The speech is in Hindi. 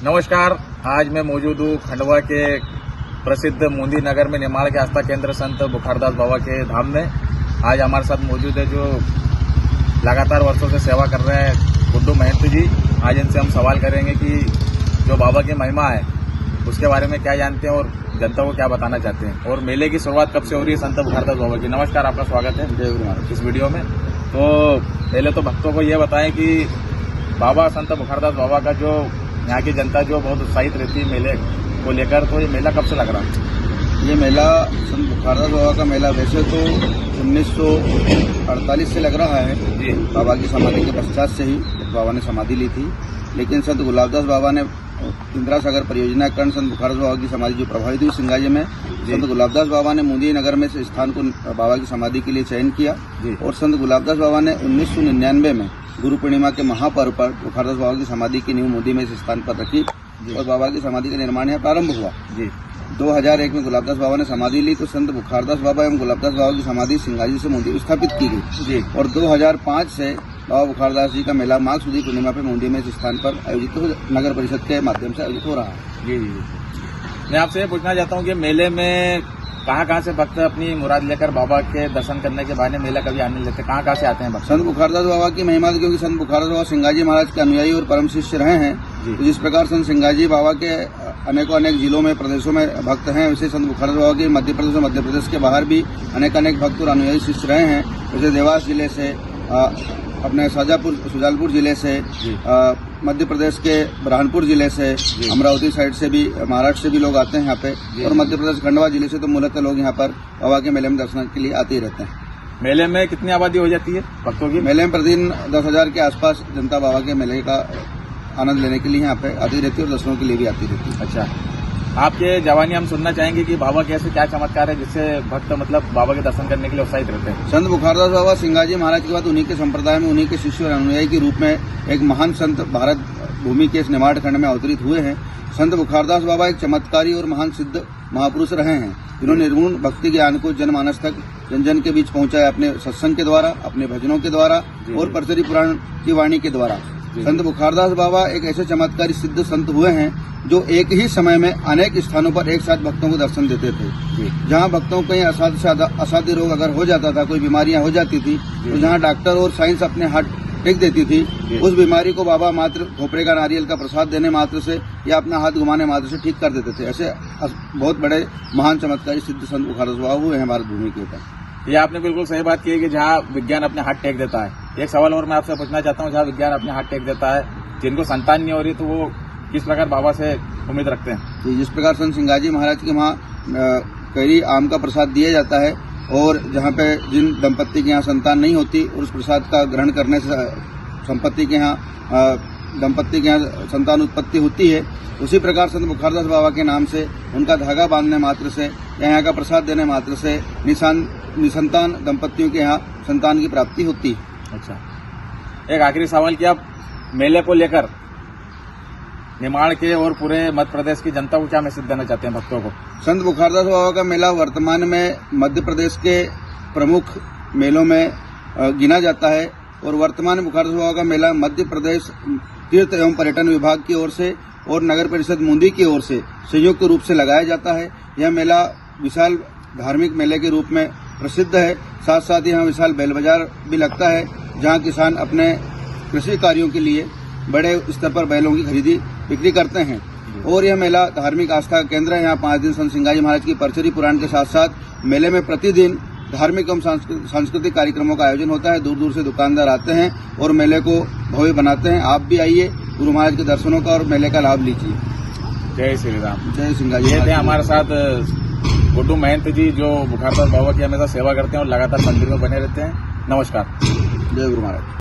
नमस्कार। आज मैं मौजूद हूँ खंडवा के प्रसिद्ध मुंदी नगर में निमाड़ के आस्था केंद्र संत बुखारदास बाबा के धाम में। आज हमारे साथ मौजूद है जो लगातार वर्षों से सेवा कर रहे हैं गुड्डू महंत जी। आज इनसे हम सवाल करेंगे कि जो बाबा की महिमा है उसके बारे में क्या जानते हैं और जनता को क्या बताना चाहते हैं, और मेले की शुरुआत कब से हो रही है संत बुखारदास बाबा की। नमस्कार, आपका स्वागत है जय गुरु इस वीडियो में। तो पहले तो भक्तों को ये बताएं कि बाबा संत बुखारदास बाबा का जो यहाँ की जनता जो बहुत उत्साहित रहती है मेले को लेकर, तो ये मेला कब से लग रहा है? ये मेला संत बुखारदास बाबा का मेला वैसे तो 1948 से लग रहा है जी। बाबा की समाधि के पश्चात से ही बाबा ने समाधि ली थी, लेकिन संत गुलाबदास बाबा ने इंदिरा सागर परियोजना के कारण संत बुखारदास बाबा की समाधि जो प्रभावित हुई सिंगाजी में, संत गुलाबदास बाबा ने मुंदी नगर में से स्थान को बाबा की समाधि के लिए चयन किया और संत गुलाबदास बाबा ने 1999 में गुरु पूर्णिमा के महापर्व पर बुखारदास बाबा की समाधि की नींव मुंदी में इस स्थान पर रखी और बाबा की समाधि का निर्माण यहाँ प्रारंभ हुआ जी। 2001 में गुलाबदास बाबा ने समाधि ली तो संत बुखारदास बाबा एवं गुलाबदास बाबा की समाधि सिंगाजी से मुंदी स्थापित की गई जी। और 2005 से बाबा बुखारदास जी का मेला माघ सुदी पूर्णिमा पे मुंदी में इस स्थान पर आयोजित नगर परिषद के माध्यम से आयोजित हो रहा है जी। मैं आपसे ये पूछना चाहता हूँ कि मेले में कहाँ से भक्त अपनी मुराद लेकर बाबा के दर्शन करने के बाद मेला कभी आने लेते, कहाँ से आते हैं भक्त? संत बुखारदास बाबा की महिमा, क्योंकि संत बुखारदास बाबा सिंगाजी महाराज के अनुयायी और परम शिष्य रहे हैं, तो जिस प्रकार संत सिंगाजी बाबा के अनेक जिलों में प्रदेशों में भक्त हैं, वैसे संत बुखारदास बाबा के मध्य प्रदेश के बाहर भी अनेक भक्त और अनुयायी शिष्य रहे हैं। जैसे देवास जिले से, अपने सुजालपुर जिले से, मध्य प्रदेश के बुरहानपुर जिले से, अमरावती साइड से भी, महाराष्ट्र से भी लोग आते हैं यहाँ पे, और मध्य प्रदेश खंडवा जिले से तो मूलतः लोग यहाँ पर बाबा के मेले में दर्शन के लिए आते ही रहते हैं। मेले में कितनी आबादी हो जाती है भक्तों की? मेले में प्रतिदिन 10,000 के आसपास जनता बाबा के मेले का आनंद लेने के लिए यहाँ पे आती रहती है और दर्शनों के लिए भी आती रहती है। अच्छा, आपके जवानी हम सुनना चाहेंगे कि बाबा के ऐसे क्या चमत्कार है जिससे भक्त मतलब बाबा के दर्शन करने के लिए उत्साहित रहते हैं? संत बुखारदास बाबा सिंगाजी महाराज के बाद उन्हीं के संप्रदाय में, उन्हीं के शिष्य और अनुयायी के रूप में एक महान संत भारत भूमि के इस निमाड़ खंड में अवतरित हुए हैं। संत बुखारदास बाबा एक चमत्कारी और महान सिद्ध महापुरुष रहे हैं, जिन्होंने निर्गुण भक्ति ज्ञान को जनमानस तक जन के बीच पहुंचाया अपने सत्संग के द्वारा, अपने भजनों के द्वारा और परचरी पुराण की वाणी के द्वारा। संत बुखारदास बाबा एक ऐसे चमत्कारी सिद्ध संत हुए हैं जो एक ही समय में अनेक स्थानों पर एक साथ भक्तों को दर्शन देते थे। जहां भक्तों को कहीं असाध्य रोग अगर हो जाता था, कोई बीमारियां हो जाती थी, तो जहां डॉक्टर और साइंस अपने हाथ टेक देती थी, उस बीमारी को बाबा मात्र खोपरे का नारियल का प्रसाद देने मात्र से या अपना हाथ घुमाने मात्र से ठीक कर देते थे। ऐसे बहुत बड़े महान चमत्कारी सिद्ध संत बुखारदास बाबा हुए हैं भारत भूमि के ऊपर। ये आपने बिल्कुल सही बात की है कि जहाँ विज्ञान अपने हाथ टेक देता है। एक सवाल और मैं आपसे पूछना चाहता हूँ, जहाँ विज्ञान अपने हाथ टेक देता है, जिनको संतान नहीं हो रही, तो वो किस प्रकार बाबा से उम्मीद रखते हैं? जिस प्रकार संत सिंगाजी महाराज के वहाँ कैरी आम का प्रसाद दिया जाता है, और जहाँ पे जिन दंपत्ति के यहाँ संतान नहीं होती और उस प्रसाद का ग्रहण करने से संपत्ति के यहाँ दंपत्ति के यहाँ संतान उत्पत्ति होती है, उसी प्रकार संत बुखारदास बाबा के नाम से उनका धागा बांधने मात्र से या यहाँ का प्रसाद देने मात्र से निसंतान दंपत्तियों के यहाँ संतान की प्राप्ति होती है। अच्छा, एक आखिरी सवाल कि आप मेले को लेकर निमाड़ के और पूरे मध्य प्रदेश की जनता को क्या मैसेज देना चाहते हैं भक्तों को? संत बुखारदास बाबा का मेला वर्तमान में मध्य प्रदेश के प्रमुख मेलों में गिना जाता है, और वर्तमान में बुखारदास बाबा का मेला मध्य प्रदेश तीर्थ एवं पर्यटन विभाग की ओर से और नगर परिषद मुंदी की ओर से संयुक्त रूप से लगाया जाता है। यह मेला विशाल धार्मिक मेले के रूप में प्रसिद्ध है। साथ साथ यहाँ विशाल बैल बाजार भी लगता है, जहाँ किसान अपने कृषि कार्यों के लिए बड़े स्तर पर बैलों की खरीदी बिक्री करते हैं। और यह मेला धार्मिक आस्था का केंद्र है। यहाँ 5 दिन संत सिंगाजी महाराज की परचरी पुराण के साथ साथ मेले में प्रतिदिन धार्मिक एवं सांस्कृतिक कार्यक्रमों का आयोजन होता है। दूर दूर से दुकानदार आते हैं और मेले को भव्य बनाते हैं। आप भी आइए, गुरु महाराज के दर्शनों का और मेले का लाभ लीजिए। जय श्री राम, जय सिंगाजी। ये थे हमारे साथ गुड्डू महंत जी, जो बुखारदास बाबा की हमेशा सेवा करते हैं और लगातार मंदिर में बने रहते हैं। नमस्कार, जय गुरु महाराज।